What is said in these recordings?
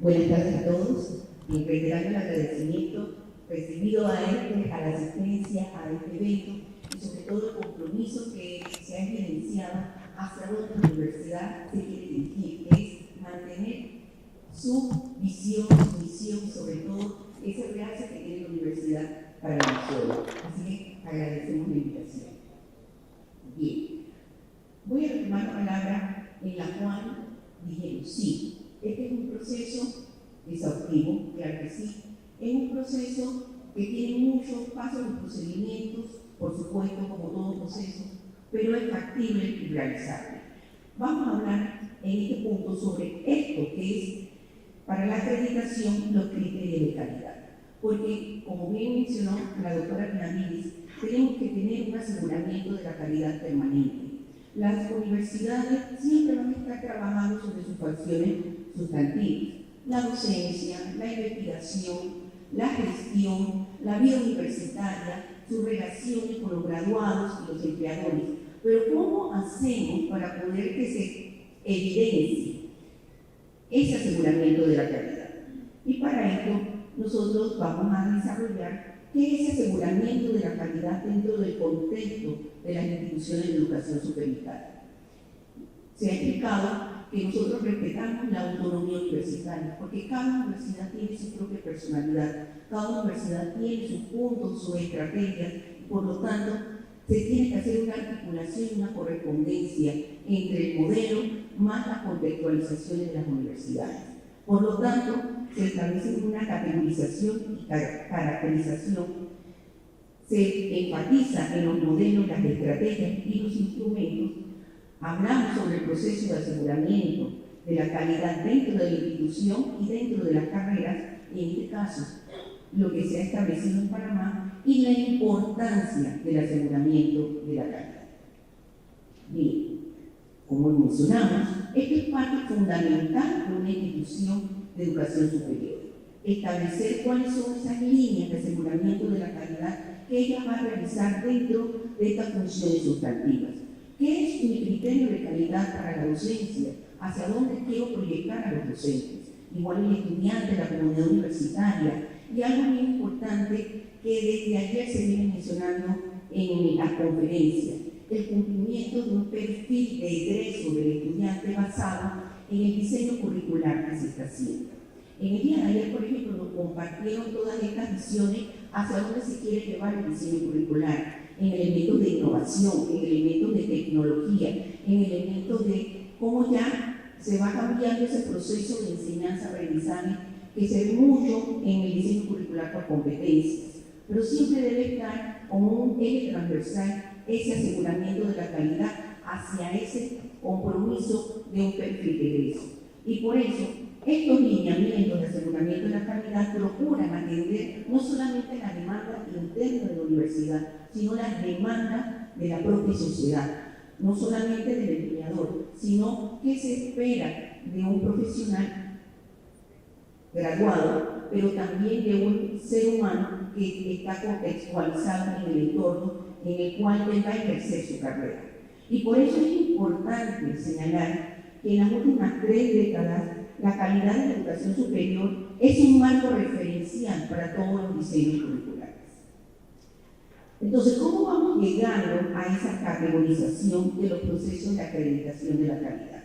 Buenas tardes a todos, y reiterando el agradecimiento recibido a la asistencia a este evento y sobre todo el compromiso que se ha evidenciado hacia donde la universidad se quiere dirigir, que es mantener su visión, su misión y sobre todo ese realce que tiene la universidad para Venezuela. Así que agradecemos la invitación. Bien, voy a retomar la palabra en la cual dijimos, sí, este es un proceso exhaustivo, claro que sí, es un proceso que tiene muchos pasos y procedimientos, por supuesto, como todo proceso, pero es factible y realizable. Vamos a hablar en este punto sobre esto que es para la acreditación los criterios de calidad, porque como bien mencionó la doctora Benavides, tenemos que tener un aseguramiento de la calidad permanente. Las universidades siempre van a estar trabajando sobre sus funciones sustantivas, la docencia, la investigación, la gestión, la vida universitaria, sus relaciones con los graduados y los empleadores. Pero ¿cómo hacemos para poder que se evidencie ese aseguramiento de la calidad? Y para esto nosotros vamos a desarrollar qué es ese aseguramiento de la calidad dentro del contexto de las instituciones de educación superior. Se ha explicado que nosotros respetamos la autonomía universitaria, porque cada universidad tiene su propia personalidad, cada universidad tiene sus puntos, sus estrategias, y por lo tanto se tiene que hacer una articulación y una correspondencia entre el modelo más las contextualizaciones de las universidades. Por lo tanto, se establece una categorización y caracterización, se enfatiza en los modelos, las estrategias y los instrumentos. Hablamos sobre el proceso de aseguramiento de la calidad dentro de la institución y dentro de las carreras, y en este caso, lo que se ha establecido en Panamá y la importancia del aseguramiento de la calidad. Bien, como mencionamos, esto es parte fundamental de una institución de educación superior. Establecer cuáles son esas líneas de aseguramiento de la calidad que ella va a realizar dentro de estas funciones sustantivas. ¿Qué es mi criterio de calidad para la docencia? ¿Hacia dónde quiero proyectar a los docentes? Igual el estudiante, la comunidad universitaria. Y algo muy importante que desde ayer se viene mencionando en las conferencias, el cumplimiento de un perfil de egreso del estudiante basado en el diseño curricular que se está haciendo. En el día de ayer, por ejemplo, nos compartieron todas estas visiones hacia dónde se quiere llevar el diseño curricular, en elementos de innovación, en elementos de tecnología, en elementos de cómo ya se va cambiando ese proceso de enseñanza-aprendizaje que se ve mucho en el diseño curricular por competencias, pero siempre debe estar como un eje transversal ese aseguramiento de la calidad hacia ese compromiso de un perfil de egreso. Y por eso, estos lineamientos de aseguramiento de la calidad procuran atender no solamente la demanda interna de la universidad, sino las demandas de la propia sociedad, no solamente del empleador, sino que se espera de un profesional graduado, pero también de un ser humano que está contextualizado en el entorno en el cual él va a ejercer su carrera. Y por eso es importante señalar que en las últimas 3 décadas la calidad de la educación superior es un marco referencial para todos los diseños curriculares. Entonces, ¿cómo vamos llegando a esa categorización de los procesos de acreditación de la calidad?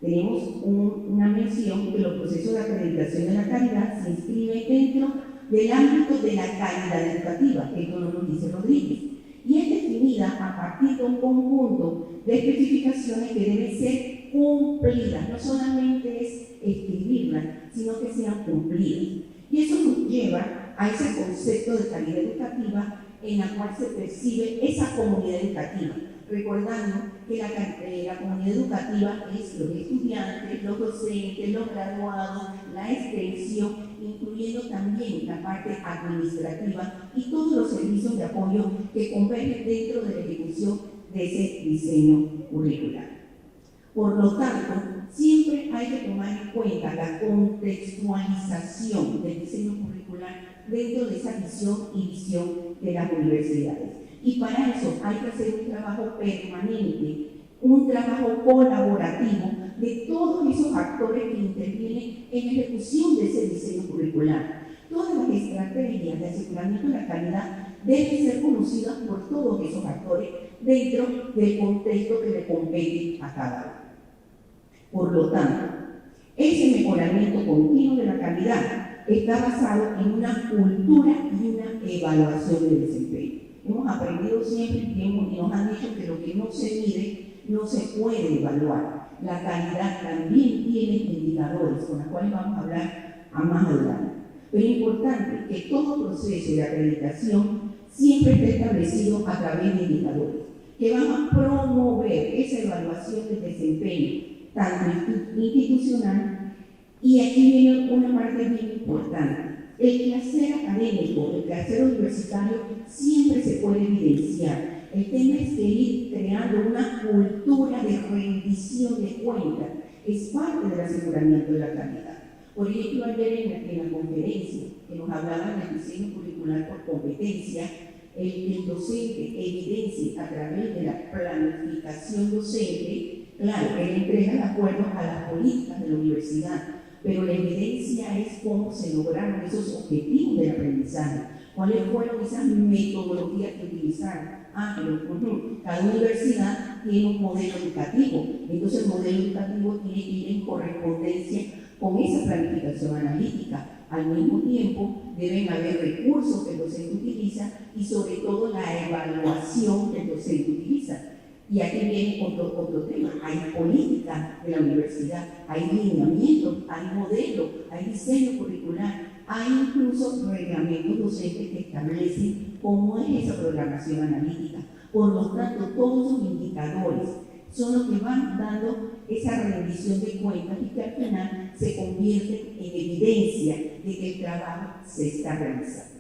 Tenemos una mención que los procesos de acreditación de la calidad se inscriben dentro del ámbito de la calidad educativa, que esto nos dice Rodríguez, y es definida a partir de un conjunto de especificaciones que deben ser cumplidas, no solamente es escribirlas, sino que sean cumplidas. Y eso nos lleva a ese concepto de calidad educativa en la cual se percibe esa comunidad educativa, recordando que la comunidad educativa es los estudiantes, los docentes, los graduados, la extensión, incluyendo también la parte administrativa y todos los servicios de apoyo que convergen dentro de la ejecución de ese diseño curricular. Por lo tanto, siempre hay que tomar en cuenta la contextualización del diseño curricular dentro de esa visión de las universidades. Y para eso hay que hacer un trabajo permanente un trabajo colaborativo de todos esos actores que intervienen en la ejecución de ese diseño curricular. Todas las estrategias de aseguramiento de la calidad deben ser conocidas por todos esos actores dentro del contexto que le compete a cada uno. Por lo tanto, ese mejoramiento continuo de la calidad está basado en una cultura y una evaluación de desempeño. Hemos aprendido siempre y nos han dicho que lo que no se mide no se puede evaluar. La calidad también tiene indicadores con los cuales vamos a hablar más adelante. Pero es importante que todo proceso de acreditación siempre esté establecido a través de indicadores que van a promover esa evaluación del desempeño, tanto institucional, y aquí viene una parte bien importante. El quehacer académico, el quehacer universitario siempre se puede evidenciar. El tema es que ir creando una cultura de rendición de cuentas es parte del aseguramiento de la calidad. Por ejemplo, ayer en la conferencia que nos hablaban del diseño curricular por competencia, el docente evidencia a través de la planificación docente, claro, él entrega de acuerdo a las políticas de la universidad, pero la evidencia es cómo se lograron esos objetivos del aprendizaje, cuáles fueron esas metodologías que utilizaron. Cada universidad tiene un modelo educativo, entonces el modelo educativo tiene que ir en correspondencia con esa planificación analítica. Al mismo tiempo, deben haber recursos que el docente utiliza y sobre todo la evaluación que el docente utiliza. Y aquí viene otro tema. Hay política de la universidad, hay lineamientos, hay modelo, hay diseño curricular, hay incluso reglamentos docentes que establecen cómo es esa programación analítica. Por lo tanto, todos los indicadores son los que van dando esa rendición de cuentas y que al final se convierten en evidencia de que el trabajo se está realizando.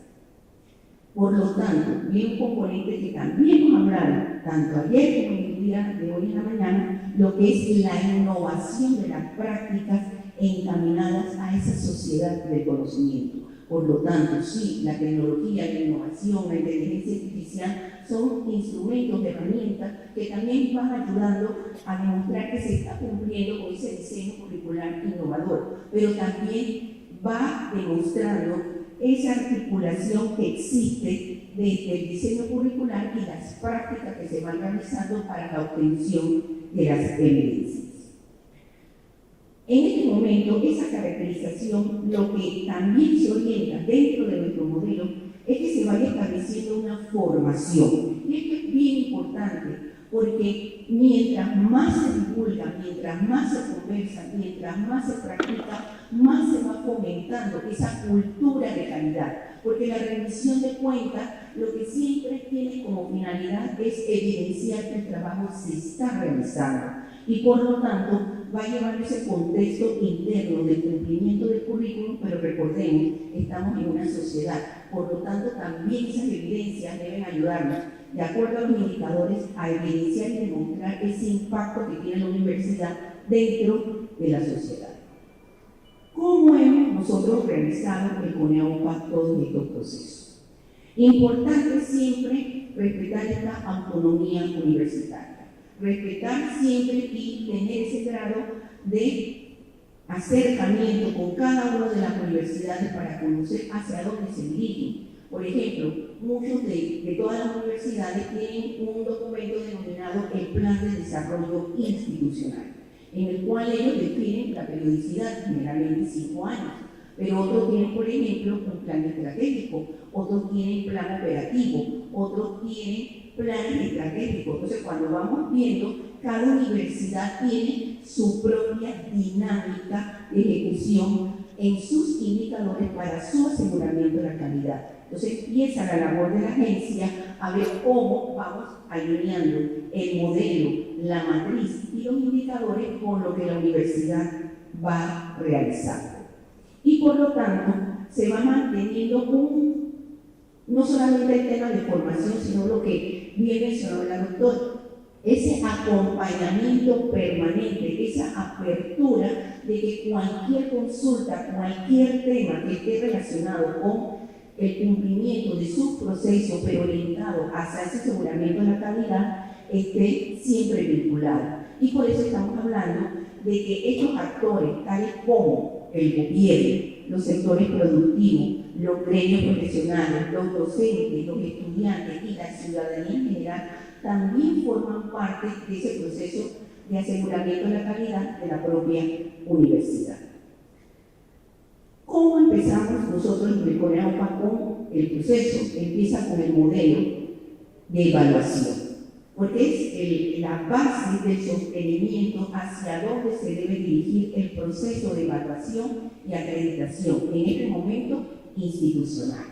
Por lo tanto, viene un componente que también nos hablaron, tanto ayer como en el día de hoy en la mañana, lo que es la innovación de las prácticas encaminadas a esa sociedad del conocimiento. Por lo tanto, sí, la tecnología, la innovación, la inteligencia artificial son instrumentos, herramientas que también van ayudando a demostrar que se está cumpliendo con ese diseño curricular innovador, pero también va demostrando esa articulación que existe desde el diseño curricular y las prácticas que se van realizando para la obtención de las evidencias. En este momento, esa caracterización, lo que también se orienta dentro de nuestro modelo es que se vaya estableciendo una formación. Y esto es bien importante, porque mientras más se divulga, mientras más se conversa, mientras más se practica, más se va fomentando esa cultura de calidad. Porque la rendición de cuentas lo que siempre tiene como finalidad es evidenciar que el trabajo se está realizando. Y por lo tanto, va a llevar ese contexto interno del cumplimiento del currículum, pero recordemos, estamos en una sociedad, por lo tanto también esas evidencias deben ayudarnos, de acuerdo a los indicadores, a evidenciar y demostrar ese impacto que tiene la universidad dentro de la sociedad. ¿Cómo hemos nosotros realizado el CONEAUPA todos estos procesos? Importante siempre respetar esta autonomía universitaria. Respetar siempre y tener ese grado de acercamiento con cada una de las universidades para conocer hacia dónde se dirigen. Por ejemplo, muchos de todas las universidades tienen un documento denominado el Plan de Desarrollo Institucional, en el cual ellos definen la periodicidad, generalmente 5 años, pero otros tienen, por ejemplo, un plan estratégico, otros tienen plan operativo, otros tienen planes estratégicos. Entonces, cuando vamos viendo, cada universidad tiene su propia dinámica de ejecución en sus indicadores para su aseguramiento de la calidad. Entonces, empieza la labor de la agencia a ver cómo vamos alineando el modelo, la matriz y los indicadores con lo que la universidad va realizando. Y por lo tanto, se va manteniendo no solamente el tema de formación, sino lo que bien mencionó la doctora, ese acompañamiento permanente, esa apertura de que cualquier consulta, cualquier tema que esté relacionado con el cumplimiento de su proceso, pero orientado hacia ese aseguramiento de la calidad, esté siempre vinculado. Y por eso estamos hablando de que estos actores, tales como el gobierno, los sectores productivos, los gremios profesionales, los docentes, los estudiantes y la ciudadanía en general, también forman parte de ese proceso de aseguramiento de la calidad de la propia universidad. ¿Cómo empezamos nosotros en el CONEAUPA con el proceso? Empieza con el modelo de evaluación, porque es la base del sostenimiento hacia dónde se debe dirigir el proceso de evaluación y acreditación, en este momento institucional.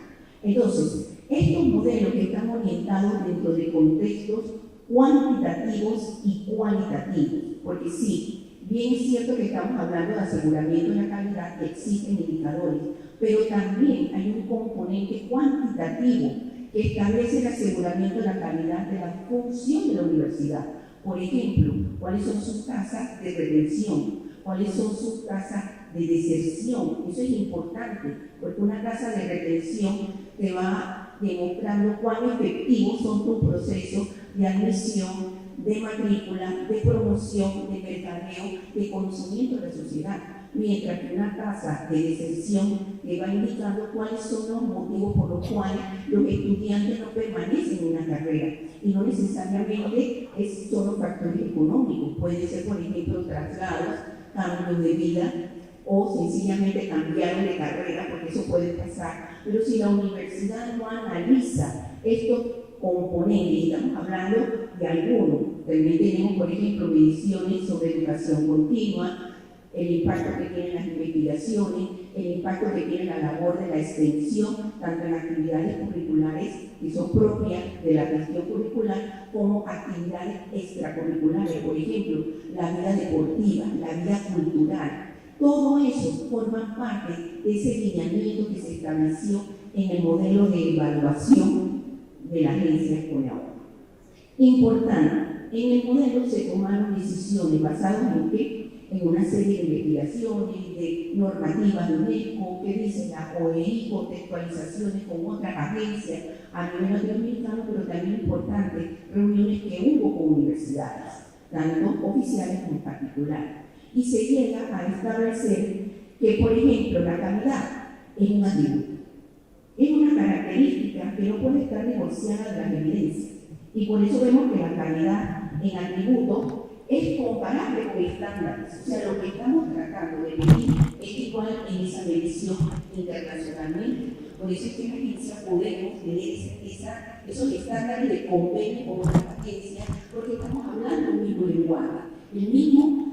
Entonces, estos modelos que están orientados dentro de contextos cuantitativos y cualitativos, porque sí, bien es cierto que estamos hablando de aseguramiento de la calidad, que existen indicadores, pero también hay un componente cuantitativo que establece el aseguramiento de la calidad de la función de la universidad. Por ejemplo, cuáles son sus tasas de retención, cuáles son sus tasas de deserción. Eso es importante, porque una tasa de retención te va demostrando cuán efectivos son tus procesos de admisión, de matrícula, de promoción, de mercadeo, de conocimiento de la sociedad, mientras que una tasa de deserción te va indicando cuáles son los motivos por los cuales los estudiantes no permanecen en una carrera, y no necesariamente son los factores económicos, puede ser, por ejemplo, traslados, cambios de vida, o sencillamente cambiaron de carrera, porque eso puede pasar. Pero si la universidad no analiza estos componentes, y estamos hablando de algunos, también tenemos, por ejemplo, mediciones sobre educación continua, el impacto que tienen las investigaciones, el impacto que tiene la labor de la extensión, tanto en actividades curriculares que son propias de la gestión curricular, como actividades extracurriculares, por ejemplo, la vida deportiva, la vida cultural. Todo eso forma parte de ese lineamiento que se estableció en el modelo de evaluación de la agencia CONEAUPA. Importante, en el modelo se tomaron decisiones basadas en qué? En una serie de investigaciones, de normativas de UNESCO, que dicen la OEI, contextualizaciones con otras agencias a nivel latinoamericano, pero también importante, reuniones que hubo con universidades, tanto oficiales como particulares. Y se llega a establecer que, por ejemplo, la calidad es un atributo. Es una característica que no puede estar divorciada de las evidencias. Y por eso vemos que la calidad en atributos es comparable con estándares. O sea, lo que estamos tratando de medir es igual en esa medición internacionalmente. Por eso es que en la agencia podemos tener esos estándares de convenio con otras agencias, porque estamos hablando del mismo lenguaje.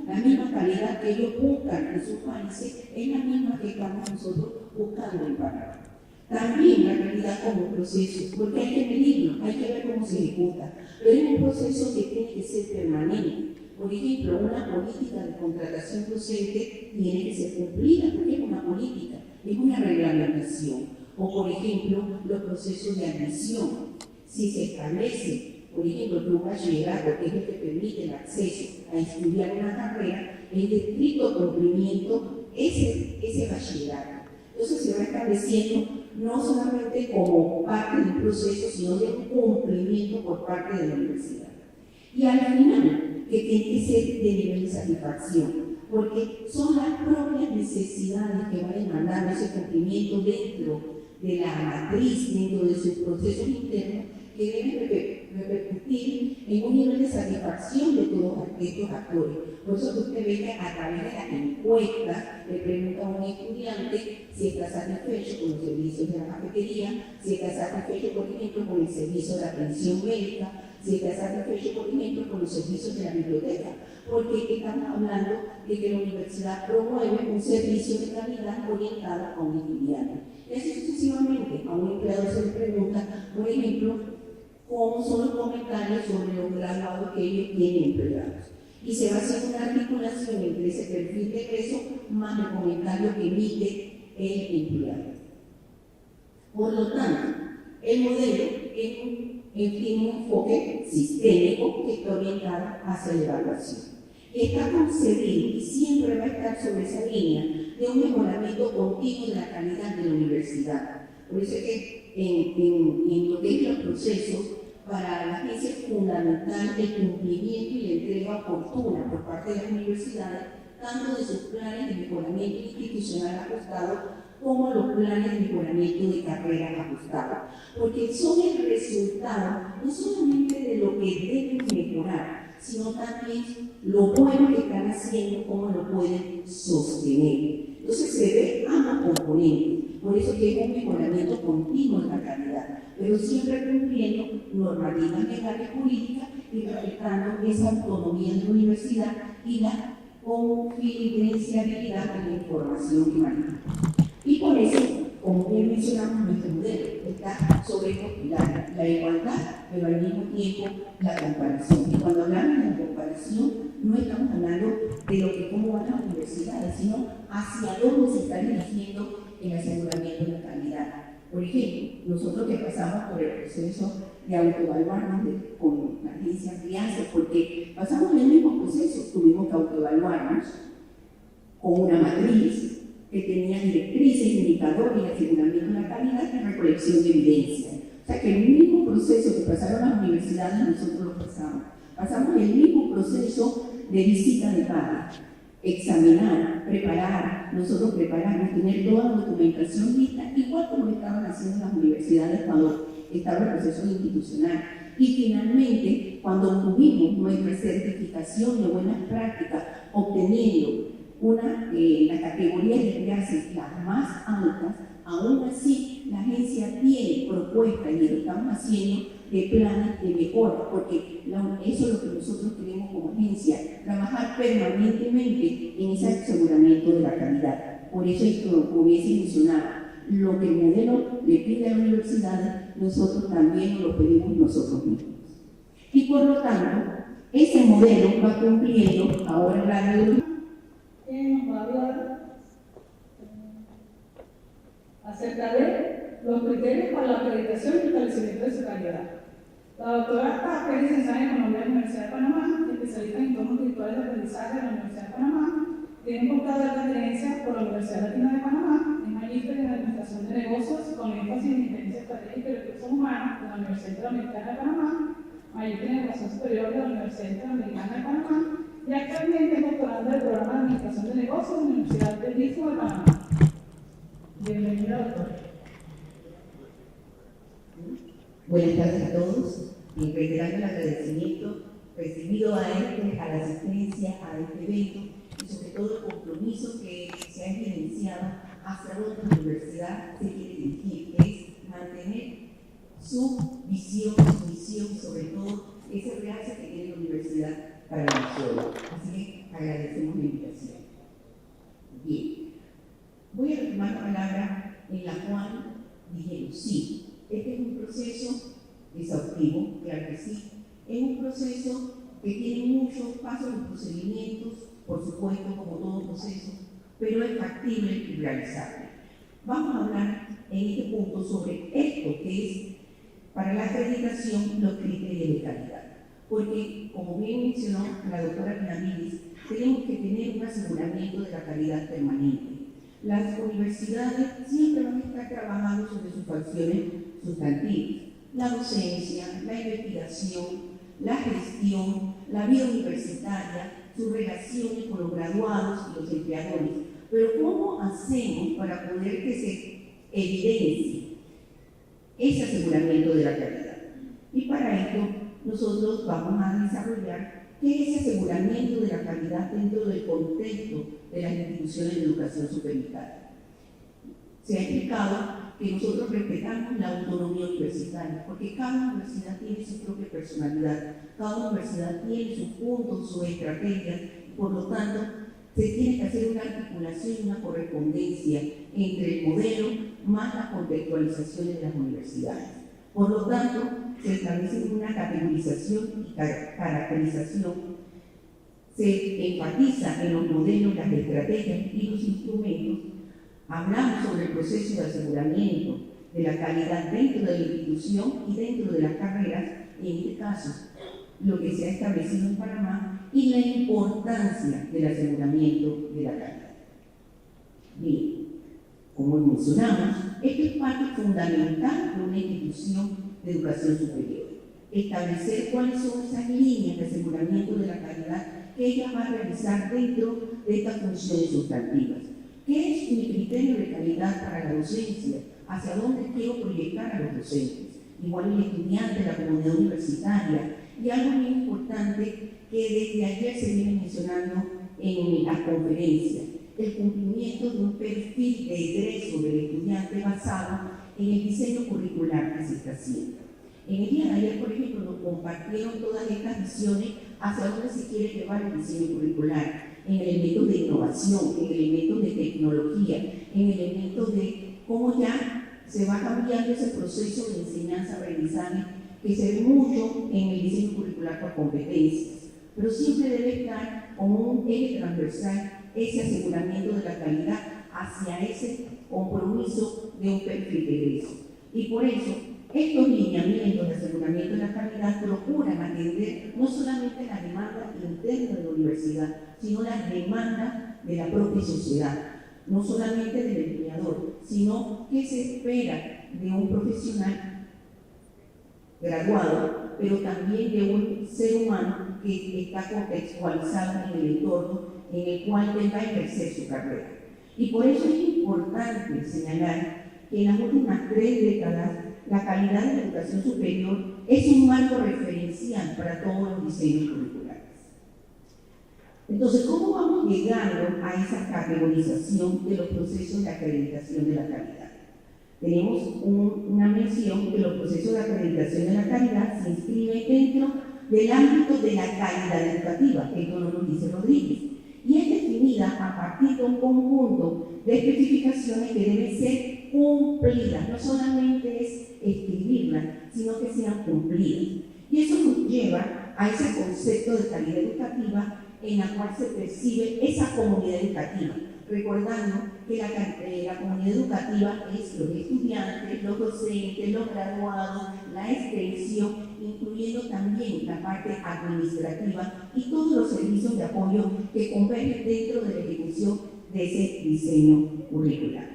La misma calidad que ellos buscan en sus países es la misma que estamos nosotros buscando en Panamá. También la calidad como proceso, porque hay que medirlo, hay que ver cómo se ejecuta, pero es un proceso que tiene que ser permanente. Por ejemplo, una política de contratación docente tiene que ser cumplida, porque es una política, es una reglamentación. O, por ejemplo, los procesos de admisión. Si se establece, por ejemplo, que un bachillerato, que es el que permite el acceso a estudiar una carrera, es de estricto cumplimiento ese bachillerato. Entonces se va estableciendo no solamente como parte del proceso, sino de un cumplimiento por parte de la universidad. Y al final, que tiene que ser de nivel de satisfacción, porque son las propias necesidades que van demandando ese cumplimiento dentro de la matriz, dentro de sus procesos internos, que deben repercutir en un nivel de satisfacción de todos estos actores. Por eso usted ve que a través de la encuesta le pregunta a un estudiante si está satisfecho con los servicios de la cafetería, si está satisfecho, por ejemplo, con el servicio de atención médica, si está satisfecho, por ejemplo, con los servicios de la biblioteca, porque estamos hablando de que la universidad promueve un servicio de calidad orientado a un estudiante. Y así sucesivamente, a un empleado se le pregunta, por ejemplo, cómo son los comentarios sobre los graduados que ellos tienen empleados. Y se va a hacer una articulación entre ese perfil de egreso más el comentario que emite el empleado. Por lo tanto, el modelo tiene un enfoque sistémico que está orientado hacia la evaluación. Está concebido y siempre va a estar sobre esa línea de un mejoramiento continuo de la calidad de la universidad. Por eso es que en lo que es los procesos para la agencia es fundamental el cumplimiento y la entrega oportuna por parte de las universidades, tanto de sus planes de mejoramiento institucional ajustados como los planes de mejoramiento de carreras ajustados, porque son el resultado no solamente de lo que deben mejorar, sino también lo bueno que están haciendo, cómo lo pueden sostener. Entonces se ve ambos componentes, por eso que es un mejoramiento continuo de la calidad, pero siempre cumpliendo normativas legales jurídicas y respetando esa autonomía de la universidad y la confidencialidad de la información que maneja. Y por eso, como bien mencionamos, nuestro modelo está sobre estos pilares: la igualdad, pero al mismo tiempo la comparación. Y cuando hablamos de la comparación, no estamos hablando de lo que cómo van las universidades, sino hacia dónde se está dirigiendo el aseguramiento de la calidad. Por ejemplo, nosotros que pasamos por el proceso de autoevaluarnos con la agencia Crianza, porque pasamos el mismo proceso, tuvimos que autoevaluarnos con una matriz que tenía directrices, indicadores y aseguramiento de la calidad y recolección de evidencia. O sea que el mismo proceso que pasaron las universidades, nosotros lo pasamos. Pasamos el mismo proceso de visita de pares, examinar, preparar, nosotros preparamos, tener toda la documentación lista, igual como estaban haciendo las universidades cuando estaba el proceso institucional. Y finalmente, cuando obtuvimos nuestra certificación de buenas prácticas, obteniendo la categoría de clases las más altas, aún así la agencia tiene propuestas y lo estamos haciendo de planes de mejora, porque eso es lo que nosotros queremos como agencia, trabajar permanentemente en ese aseguramiento de la calidad. Por eso, como hubiese mencionado, lo que el modelo le pide a la universidad, nosotros también lo pedimos nosotros mismos. Y por lo tanto, ese modelo va cumpliendo ahora la biología. Nos va a hablar acerca de los criterios para la acreditación y establecimiento de su calidad. La doctora Tapia es licenciada en Economía de la Universidad de Panamá, especialista en entornos virtuales de aprendizaje de la Universidad de Panamá, tiene un posgrado de alta gerencia por la Universidad Latina de Panamá, es magíster en Administración de Negocios con énfasis en Inteligencia Estratégica y Recursos Humanos de la Universidad Interamericana de Panamá, magíster en Educación Superior de la Universidad Interamericana de Panamá, y actualmente es doctorando del programa de Administración de Negocios de la Universidad del Istmo de Panamá. Bienvenida, doctora. Buenas tardes a todos, y reiterando el agradecimiento recibido a la asistencia a este evento y sobre todo el compromiso que se ha evidenciado hacia donde la universidad se quiere dirigir, que es mantener su visión, su misión y sobre todo ese realce que tiene la universidad para Venezuela. Así que agradecemos la invitación. Bien, voy a retomar la palabra en la cual dijeron sí. Este es un proceso exhaustivo, claro que sí. Es un proceso que tiene muchos pasos y procedimientos, por supuesto, como todo proceso, pero es factible y realizable. Vamos a hablar en este punto sobre esto que es, para la acreditación, los criterios de calidad. Porque, como bien mencionó la doctora Benavides, tenemos que tener un aseguramiento de la calidad permanente. Las universidades siempre van a estar trabajando sobre sus facciones sustantivas: la docencia, la investigación, la gestión, la vida universitaria, sus relaciones con los graduados y los empleadores. Pero ¿cómo hacemos para poder que se evidencie ese aseguramiento de la calidad? Y para esto nosotros vamos a desarrollar qué es ese aseguramiento de la calidad dentro del contexto de las instituciones de educación superior. Se ha explicado que nosotros respetamos la autonomía universitaria, porque cada universidad tiene su propia personalidad, cada universidad tiene sus puntos, sus estrategias, y por lo tanto se tiene que hacer una articulación y una correspondencia entre el modelo más las contextualizaciones de las universidades. Por lo tanto, se establece una categorización y caracterización, se enfatiza en los modelos, las estrategias y los instrumentos. Hablamos sobre el proceso de aseguramiento de la calidad dentro de la institución y dentro de las carreras, en este caso, lo que se ha establecido en Panamá y la importancia del aseguramiento de la calidad. Bien, como mencionamos, esto es parte fundamental de una institución de educación superior. establecer cuáles son esas líneas de aseguramiento de la calidad que ella va a realizar dentro de estas funciones sustantivas. ¿Qué es mi criterio de calidad para la docencia? ¿Hacia dónde quiero proyectar a los docentes? Igual el estudiante, la comunidad universitaria. Y algo muy importante que desde ayer se viene mencionando en las conferencias, el cumplimiento de un perfil de egreso del estudiante basado en el diseño curricular que se está haciendo. En el día de ayer, por ejemplo, nos compartieron todas estas visiones hacia dónde se quiere llevar el diseño curricular, en elementos de innovación, en elementos de tecnología, en elementos de cómo ya se va cambiando ese proceso de enseñanza-aprendizaje que se ve mucho en el diseño curricular por competencias, pero siempre debe estar como un eje transversal ese aseguramiento de la calidad hacia ese compromiso de un perfil de egreso. Y por eso, estos lineamientos de aseguramiento de la calidad procuran atender no solamente la demanda interna de la universidad, sino la demanda de la propia sociedad, no solamente del empleador, sino que se espera de un profesional graduado, pero también de un ser humano que está contextualizado en el entorno en el cual él va a ejercer su carrera. Y por eso es importante señalar que en las últimas 3 décadas la calidad de la educación superior es un marco referencial para todos los diseños curriculares. Entonces, ¿cómo vamos llegando a esa categorización de los procesos de acreditación de la calidad? Tenemos una mención que los procesos de acreditación de la calidad se inscriben dentro del ámbito de la calidad educativa, que esto nos dice Rodríguez, y es definida a partir de un conjunto de especificaciones que deben ser cumplidas, no solamente es escribirlas, sino que sean cumplidas. Y eso nos lleva a ese concepto de calidad educativa en la cual se percibe esa comunidad educativa, recordando que la comunidad educativa es los estudiantes, los docentes, los graduados, la extensión, incluyendo también la parte administrativa y todos los servicios de apoyo que convergen dentro de la ejecución de ese diseño curricular.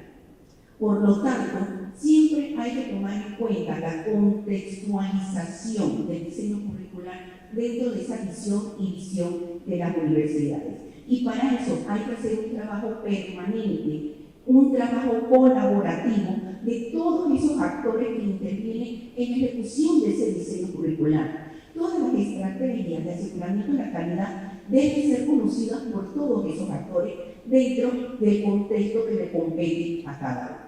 Por lo tanto, siempre hay que tomar en cuenta la contextualización del diseño curricular dentro de esa visión y visión de las universidades. Y para eso hay que hacer un trabajo permanente, un trabajo colaborativo de todos esos actores que intervienen en la ejecución de ese diseño curricular. Todas las estrategias de aseguramiento de la calidad deben ser conocidas por todos esos actores dentro del contexto que le compete a cada uno.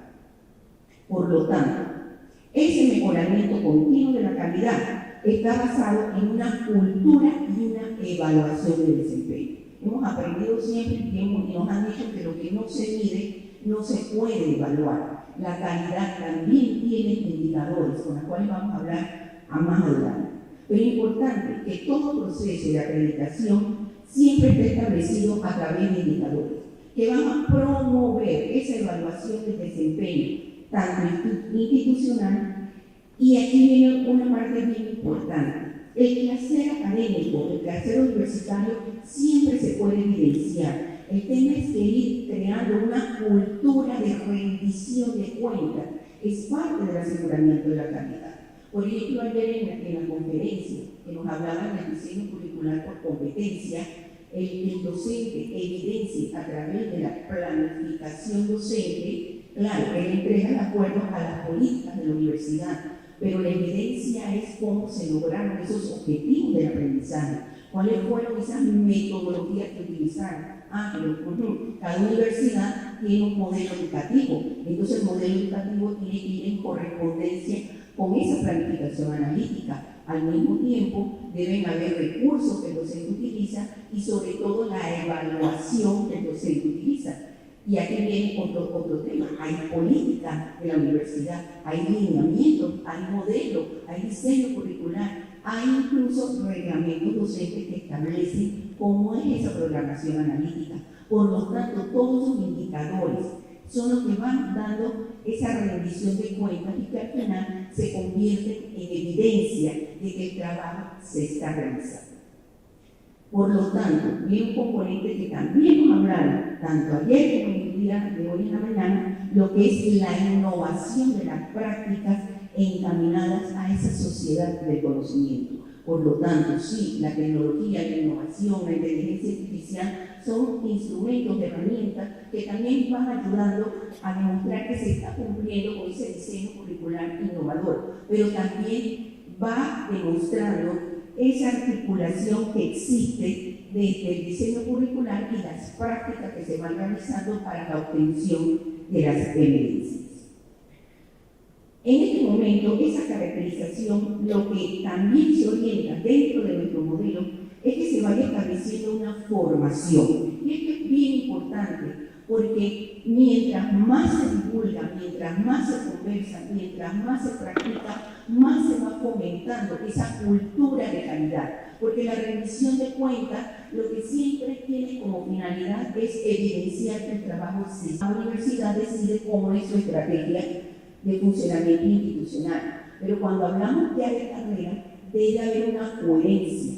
Por lo tanto, ese mejoramiento continuo de la calidad está basado en una cultura y una evaluación del desempeño. Hemos aprendido siempre y nos han dicho que lo que no se mide no se puede evaluar. La calidad también tiene indicadores con los cuales vamos a hablar a más adelante. Pero es importante que todo proceso de acreditación siempre esté establecido a través de indicadores que van a promover esa evaluación del desempeño, tanto institucional, y aquí viene una parte bien importante. El quehacer académico, el quehacer universitario siempre se puede evidenciar. El tema es que ir creando una cultura de rendición de cuentas es parte del aseguramiento de la calidad. Por ejemplo, ayer en la conferencia que nos hablaban del diseño curricular por competencia, el docente evidencia a través de la planificación docente, claro, él entrega de acuerdo a las políticas de la universidad, pero la evidencia es cómo se lograron esos objetivos del aprendizaje, cuáles fueron esas metodologías que utilizaron. Pero cada universidad tiene un modelo educativo, entonces el modelo educativo tiene que ir en correspondencia con esa planificación analítica. Al mismo tiempo, deben haber recursos que el docente utiliza y sobre todo la evaluación que el docente utiliza. Y aquí viene otro tema. Hay política de la universidad, hay lineamientos, hay modelos, hay diseño curricular, hay incluso reglamentos docentes que establecen cómo es esa programación analítica. Por lo tanto, todos los indicadores son los que van dando esa rendición de cuentas y que al final se convierten en evidencia de que el trabajo se está realizando. Por lo tanto, viene un componente que también nos hablaron, tanto ayer como en el día de hoy en la mañana, lo que es la innovación de las prácticas encaminadas a esa sociedad del conocimiento. Por lo tanto, sí, la tecnología, la innovación, la inteligencia artificial son instrumentos, herramientas que también van ayudando a demostrar que se está cumpliendo con ese diseño curricular innovador, pero también va demostrando esa articulación que existe desde el diseño curricular y las prácticas que se van realizando para la obtención de las evidencias. En este momento, esa caracterización, lo que también se orienta dentro de nuestro modelo es que se vaya estableciendo una formación. Y esto es bien importante, porque mientras más se divulga, mientras más se conversa, mientras más se practica, más se va fomentando esa cultura de calidad. Porque la rendición de cuentas lo que siempre tiene como finalidad es evidenciar que el trabajo se hace. La universidad decide cómo es su estrategia de funcionamiento institucional. Pero cuando hablamos ya de carrera, debe haber una coherencia.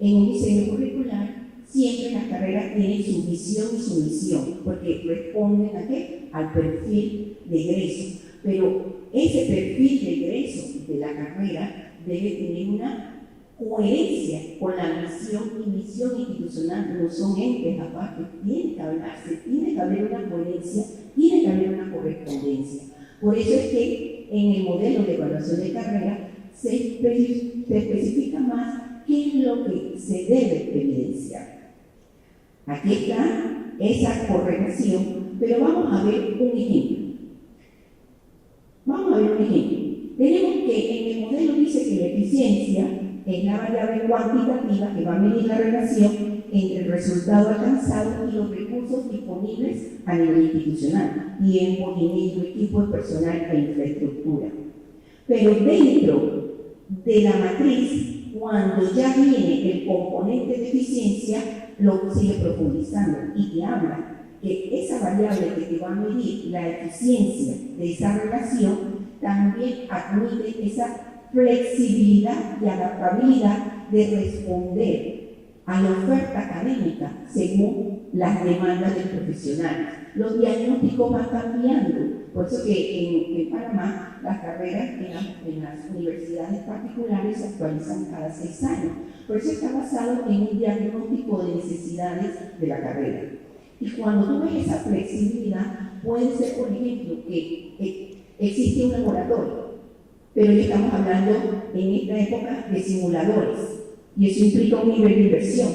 En un diseño curricular, siempre las carreras tienen su visión y su misión, porque responden ¿a qué? Al perfil de egreso. Pero ese perfil de egreso de la carrera debe tener una coherencia con la misión y misión institucional. No son entes aparte, tiene que hablarse, tiene que haber una coherencia, tiene que haber una correspondencia. Por eso es que en el modelo de evaluación de carrera se especifica más qué es lo que se debe evidenciar. Aquí está esa correlación, pero vamos a ver un ejemplo. Tenemos que en el modelo dice que la eficiencia es la variable cuantitativa que va a medir la relación entre el resultado alcanzado y los recursos disponibles a nivel institucional, tiempo, dinero, equipo de personal e infraestructura. Pero dentro de la matriz, cuando ya viene el componente de eficiencia, lo sigue profundizando y te habla que esa variable que te va a medir la eficiencia de esa relación también admite esa flexibilidad y adaptabilidad de responder a la oferta académica según las demandas del profesional. Los diagnósticos van cambiando, por eso que en Panamá las carreras en las universidades particulares se actualizan cada 6 años. Por eso está basado en un diagnóstico de necesidades de la carrera. Y cuando tú ves esa flexibilidad, puede ser, por ejemplo, que existe un laboratorio, pero ya estamos hablando en esta época de simuladores, y eso implica un nivel de inversión.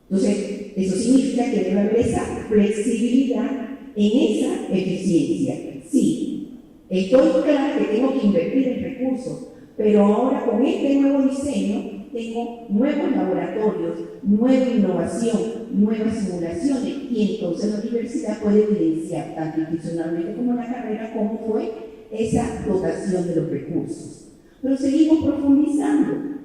Entonces, eso significa que debe haber esa flexibilidad en esa eficiencia. Sí, estoy clara que tengo que invertir en recursos, pero ahora con este nuevo diseño tengo nuevos laboratorios, nueva innovación, nuevas simulaciones, y entonces la universidad puede evidenciar tanto institucionalmente como en la carrera cómo fue esa dotación de los recursos. Pero seguimos profundizando,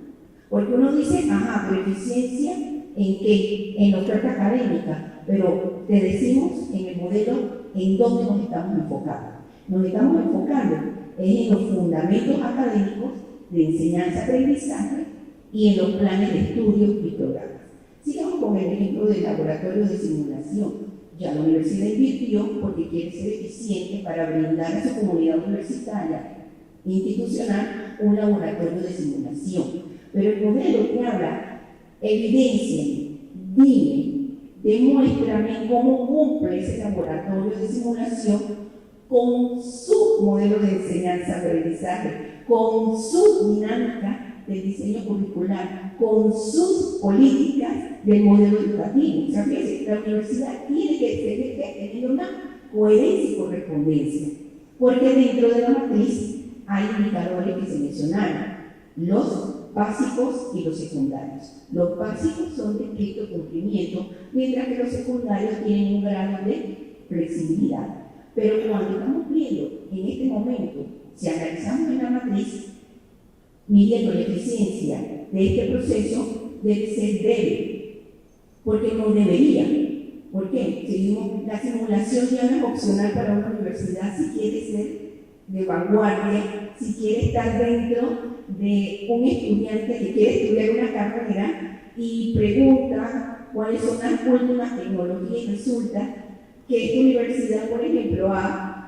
porque uno dice, pero eficiencia ¿en qué? En la oferta académica, pero te decimos en el modelo en dónde nos estamos enfocando. Nos estamos enfocando en los fundamentos académicos de enseñanza-aprendizaje y en los planes de estudios y programas. Sigamos con el ejemplo del laboratorio de simulación. Ya la universidad invirtió porque quiere ser eficiente para brindar a su comunidad universitaria institucional un laboratorio de simulación. Pero el modelo que habla, evidencia, dime, demuéstrame cómo cumple ese laboratorio de simulación con su modelo de enseñanza-aprendizaje, con su dinámica del diseño curricular, con sus políticas del modelo educativo. O sea, fíjense, la universidad tiene que tener una coherencia y correspondencia, porque dentro de la matriz hay indicadores que se mencionaron, los básicos y los secundarios. Los básicos son de estricto cumplimiento, mientras que los secundarios tienen un grado de flexibilidad. Pero cuando estamos viendo en este momento, si analizamos en la matriz, midiendo la eficiencia de este proceso, debe ser debe, porque no debería. ¿Por qué? Seguimos, la simulación ya no es opcional para una universidad si quiere ser de vanguardia, si quiere estar dentro de un estudiante que quiere estudiar una carrera y pregunta cuáles son las últimas tecnologías, y resulta que esta universidad, por ejemplo,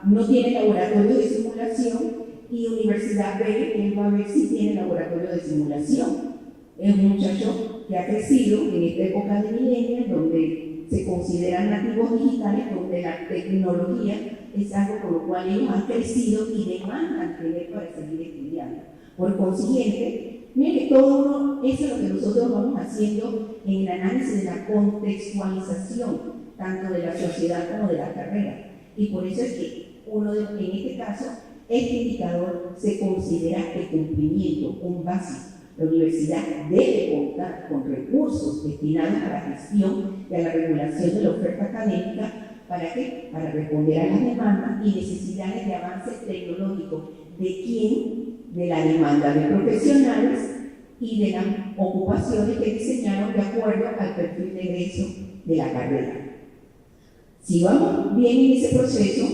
no tiene laboratorio de simulación y Universidad B, él va a ver si tiene laboratorio de simulación. Es un muchacho que ha crecido en esta época de milenios, donde se consideran nativos digitales, donde la tecnología es algo con lo cual ellos han crecido y demandan tener para seguir estudiando. Por consiguiente, mire, todo eso es lo que nosotros vamos haciendo en el análisis de la contextualización, tanto de la sociedad como de la carrera. Y por eso es que en este caso, este indicador se considera de cumplimiento, un básico. La universidad debe contar con recursos destinados a la gestión y a la regulación de la oferta académica. ¿Para qué? Para responder a las demandas y necesidades de avances tecnológicos. ¿De quién? De la demanda de profesionales y de las ocupaciones que diseñaron de acuerdo al perfil de egreso de la carrera. Si vamos bien en ese proceso,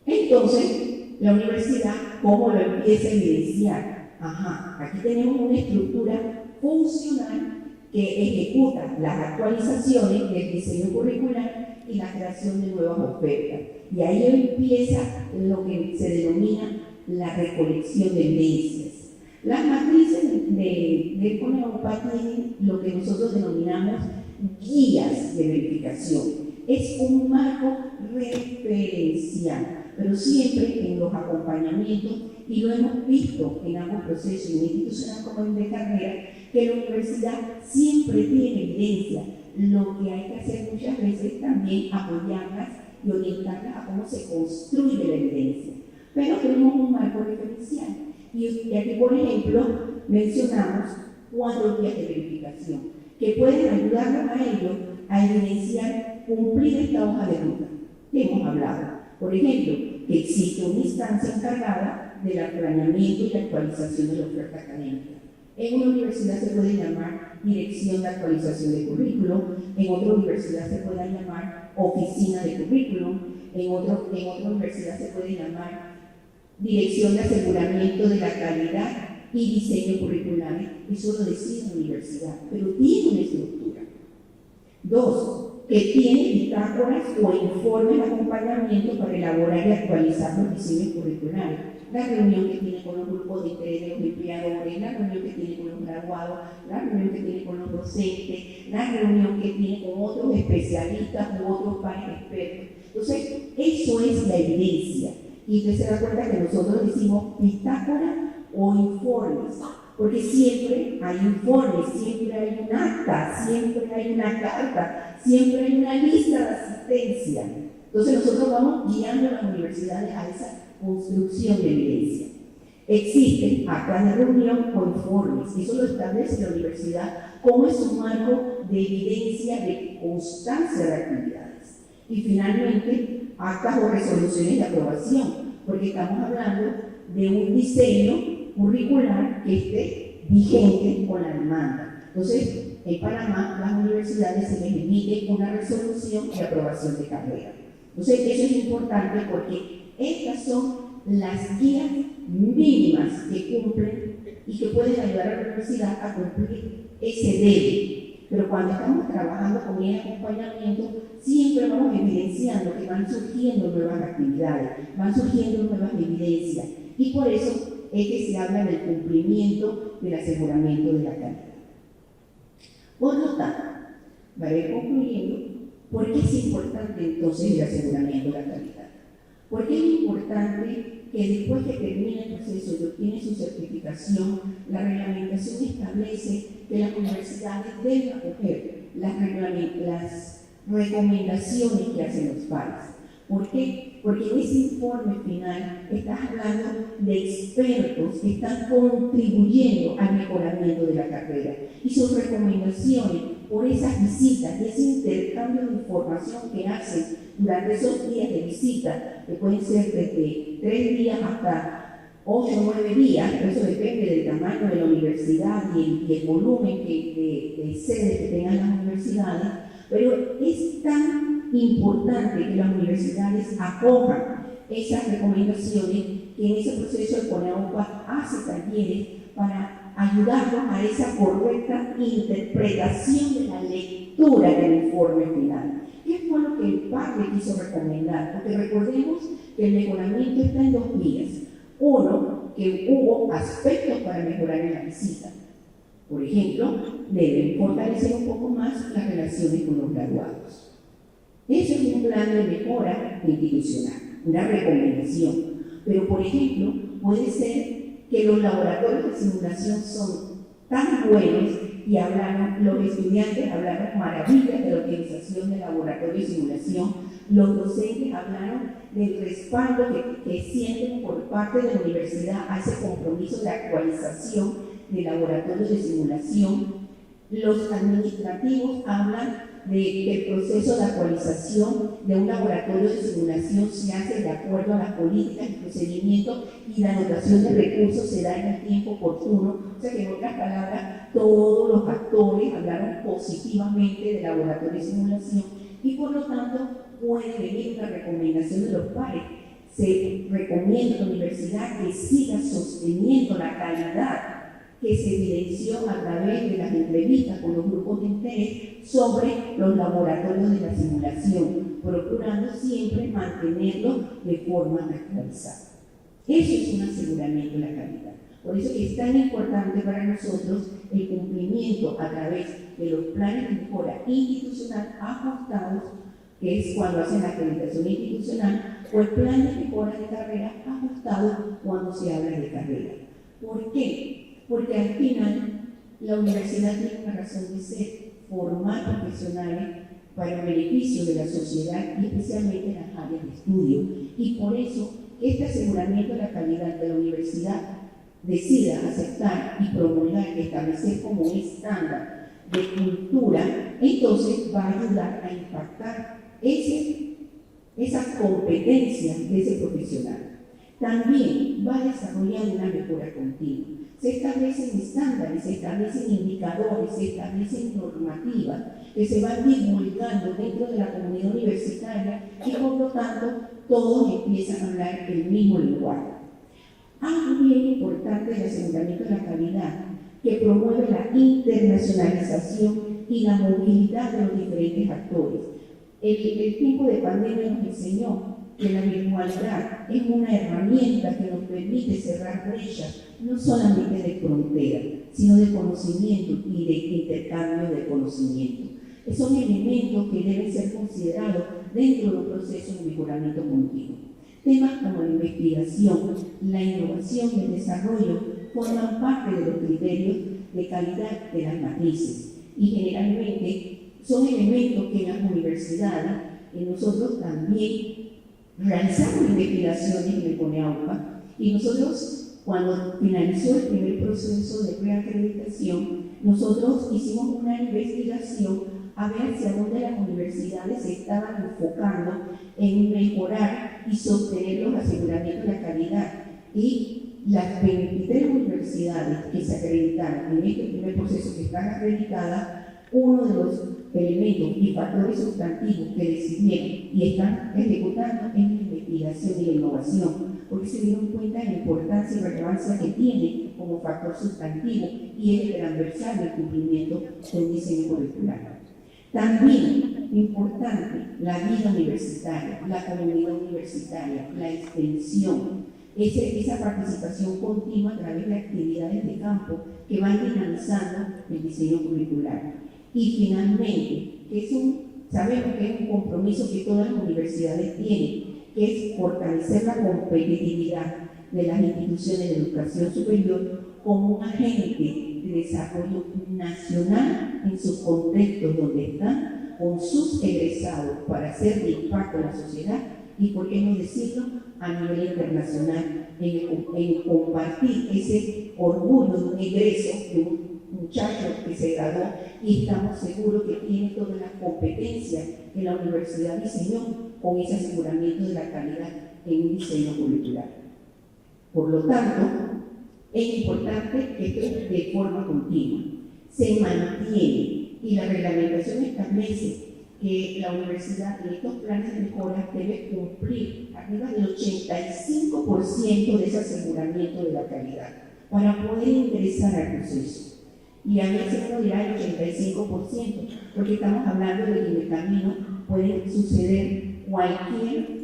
entonces la universidad, ¿cómo lo empieza a evidenciar? Aquí tenemos una estructura funcional que ejecuta las actualizaciones del diseño curricular y la creación de nuevas ofertas. Y ahí empieza lo que se denomina la recolección de evidencias. Las matrices de CONEUPA tienen lo que nosotros denominamos guías de verificación. Es un marco referencial, pero siempre en los acompañamientos, y lo hemos visto en ambos procesos, en institucional como en de carrera, que la universidad siempre tiene evidencia. Lo que hay que hacer muchas veces es también apoyarlas y orientarlas a cómo se construye la evidencia. Pero tenemos un marco referencial. Y aquí, por ejemplo, mencionamos 4 guías de verificación que pueden ayudarnos a ellos a evidenciar cumplir esta hoja de ruta que hemos hablado. Por ejemplo, que existe una instancia encargada del planeamiento y la actualización de la oferta académica. En una universidad se puede llamar Dirección de Actualización de Currículum, en otra universidad se puede llamar Oficina de Currículum, en otra universidad se puede llamar Dirección de Aseguramiento de la Calidad y Diseño Curricular. Eso lo decide la universidad, pero tiene una estructura. 2. Que tiene bitácoras o informes de acompañamiento para elaborar y actualizar los diseños curriculares. La reunión que tiene con los grupos de interés de los empleadores, la reunión que tiene con los graduados, la reunión que tiene con los docentes, la reunión que tiene con otros especialistas u otros pares expertos. Entonces, eso es la evidencia. Y usted se da cuenta que nosotros decimos bitácora o informes, porque siempre hay informes, siempre hay un acta, siempre hay una carta, siempre hay una lista de asistencia. Entonces nosotros vamos guiando a las universidades a esa construcción de evidencia. Existen actas de reunión o informes, eso lo establece la universidad como es un marco de evidencia de constancia de actividades. Y finalmente, actas o resoluciones de aprobación, porque estamos hablando de un diseño curricular que esté vigente con la demanda. Entonces, en Panamá, las universidades se les emite una resolución de aprobación de carrera. Entonces, eso es importante porque estas son las guías mínimas que cumplen y que pueden ayudar a la universidad a cumplir ese debe. Pero cuando estamos trabajando con el acompañamiento, siempre vamos evidenciando que van surgiendo nuevas actividades, van surgiendo nuevas evidencias. Y por eso es que se habla del cumplimiento del aseguramiento de la calidad. Por lo tanto, para ir concluyendo, ¿por qué es importante entonces el aseguramiento de la calidad? Porque es importante que después que termine el proceso y obtiene su certificación, la reglamentación establece que las universidades deben acoger las recomendaciones que hacen los pares. ¿Por qué? Porque en ese informe final estás hablando de expertos que están contribuyendo al mejoramiento de la carrera y sus recomendaciones por esas visitas y ese intercambio de información que hacen durante esos días de visita, que pueden ser desde 3 días hasta 8 o 9 días, pero eso depende del tamaño de la universidad y el volumen de sedes que tengan las universidades, pero es tan importante que las universidades acojan esas recomendaciones que en ese proceso el CONEUPA hace talleres para ayudarnos a esa correcta interpretación de la lectura del informe final. ¿Qué fue lo que el PAC le quiso recomendar? Porque recordemos que el mejoramiento está en 2 vías. Uno, que hubo aspectos para mejorar en la visita. Por ejemplo, deben fortalecer un poco más las relaciones con los graduados. Eso es un plan de mejora institucional, una recomendación. Pero, por ejemplo, puede ser que los laboratorios de simulación son tan buenos y los estudiantes hablaron maravillas de la utilización del laboratorio de simulación, los docentes hablaron del respaldo que sienten por parte de la universidad a ese compromiso de actualización del laboratorio de simulación, los administrativos hablan de que el proceso de actualización de un laboratorio de simulación se hace de acuerdo a las políticas y procedimientos y la dotación de recursos se da en el tiempo oportuno. O sea que, en otras palabras, todos los actores hablaron positivamente del laboratorio de simulación y por lo tanto puede venir una recomendación de los pares. Se recomienda a la universidad que siga sosteniendo la calidad que se evidenció a través de las entrevistas con los grupos de interés sobre los laboratorios de la simulación, procurando siempre mantenerlos de forma actualizada. Eso es un aseguramiento de la calidad. Por eso es tan importante para nosotros el cumplimiento a través de los planes de mejora institucional ajustados, que es cuando hacen la acreditación institucional, o el plan de mejora de carrera ajustado cuando se habla de carrera. ¿Por qué? Porque al final la universidad tiene una razón de ser, formar profesionales para el beneficio de la sociedad y especialmente en las áreas de estudio. Y por eso este aseguramiento de la calidad de la universidad decida aceptar y promulgar, establecer como un estándar de cultura, entonces va a ayudar a impactar esas competencias de ese profesional. También va a desarrollar una mejora continua. Se establecen estándares, se establecen indicadores, se establecen normativas que se van divulgando dentro de la comunidad universitaria y por lo tanto todos empiezan a hablar el mismo lenguaje. Algo bien importante del aseguramiento de la calidad que promueve la internacionalización y la movilidad de los diferentes actores. El tiempo de pandemia nos enseñó que la virtualidad es una herramienta que nos permite cerrar brechas, no solamente de frontera, sino de conocimiento y de intercambio de conocimiento. Son elementos que deben ser considerados dentro de un proceso de mejoramiento continuo. Temas como la investigación, la innovación y el desarrollo forman parte de los criterios de calidad de las matrices y generalmente son elementos que en las universidades nosotros también realizamos investigaciones en el CONEAUPA y nosotros, cuando finalizó el primer proceso de preacreditación, nosotros hicimos una investigación a ver hacia dónde las universidades se estaban enfocando en mejorar y sostener los aseguramientos de la calidad. Y las 23 universidades que se acreditaron en este primer proceso que están acreditadas, uno de los elementos y factores sustantivos que decidieron y están ejecutando es la investigación y la innovación, porque se dieron cuenta de la importancia y relevancia que tiene como factor sustantivo y es el transversal del cumplimiento de un diseño curricular. También importante la vida universitaria, la comunidad universitaria, la extensión, esa participación continua a través de actividades de campo que van dinamizando el diseño curricular. Y finalmente, sabemos que es un compromiso que todas las universidades tienen, que es fortalecer la competitividad de las instituciones de educación superior como un agente de desarrollo nacional en sus contextos donde están, con sus egresados para hacer de impacto en la sociedad y, por qué no decirlo, a nivel internacional, en compartir ese orgullo de un egreso, de un muchacho que se graduó y estamos seguros que tiene todas las competencias que la universidad diseñó con ese aseguramiento de la calidad en un diseño curricular. Por lo tanto, es importante que esto de forma continua se mantiene y la reglamentación establece que la universidad en estos planes de mejora debe cumplir arriba del 85% de ese aseguramiento de la calidad para poder ingresar al proceso. Y a veces uno dirá el 85%, porque estamos hablando de que en el camino puede suceder cualquier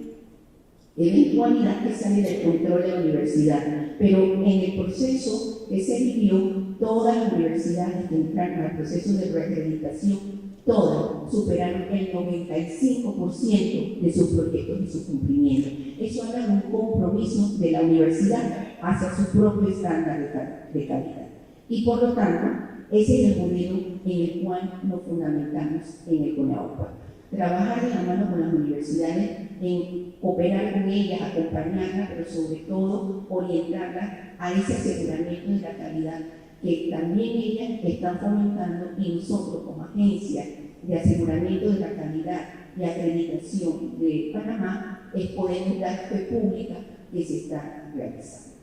eventualidad que sale del control de la universidad, pero en el proceso que se vivió, todas las universidades que entraron al proceso de reacreditación, todas superaron el 95% de sus proyectos y su cumplimiento. Eso habla de un compromiso de la universidad hacia su propio estándar de calidad. Y por lo tanto, ese es el modelo en el cual nos fundamentamos en el CONAUPA. Trabajar de la mano con las universidades en cooperar con ellas, acompañarlas, pero sobre todo orientarlas a ese aseguramiento de la calidad que también ellas están fomentando, y nosotros como agencia de aseguramiento de la calidad y acreditación de Panamá es poder dar fe pública que se está realizando.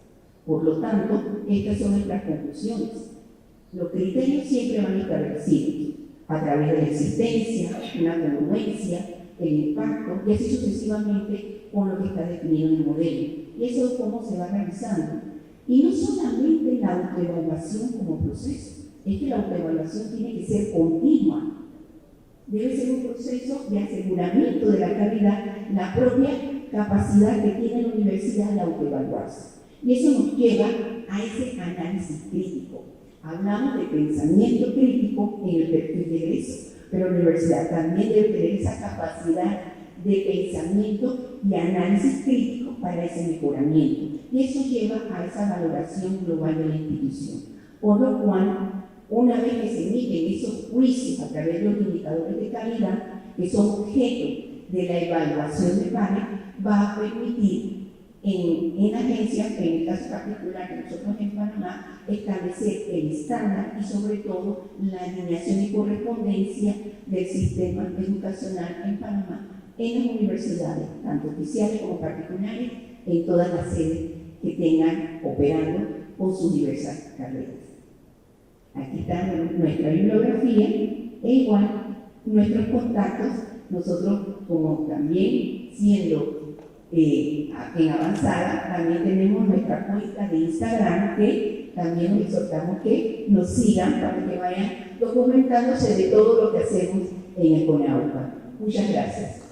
Por lo tanto, estas son nuestras conclusiones. Los criterios siempre van establecidos a través de la existencia, una congruencia, el impacto y así sucesivamente con lo que está definido en el modelo. Y eso es cómo se va realizando. Y no solamente la autoevaluación como proceso, es que la autoevaluación tiene que ser continua. Debe ser un proceso de aseguramiento de la calidad, la propia capacidad que tiene la universidad de autoevaluarse. Y eso nos lleva a ese análisis crítico. Hablamos de pensamiento crítico en el perfil de egreso, pero la universidad también debe tener esa capacidad de pensamiento y análisis crítico para ese mejoramiento. Y eso lleva a esa valoración global de la institución. Por lo cual, una vez que se emiten esos juicios a través de los indicadores de calidad, que son objeto de la evaluación de pares, va a permitir en la agencia, en el caso particular de nosotros en Panamá, establecer el estándar y sobre todo la alineación y correspondencia del sistema educacional en Panamá en las universidades, tanto oficiales como particulares, en todas las sedes que tengan operando con sus diversas carreras. Aquí está nuestra bibliografía e igual nuestros contactos. Nosotros, como también siendo en avanzada, también tenemos nuestra cuenta de Instagram, que también nos exhortamos que nos sigan para que vayan documentándose de todo lo que hacemos en el CONAUPA. Muchas gracias.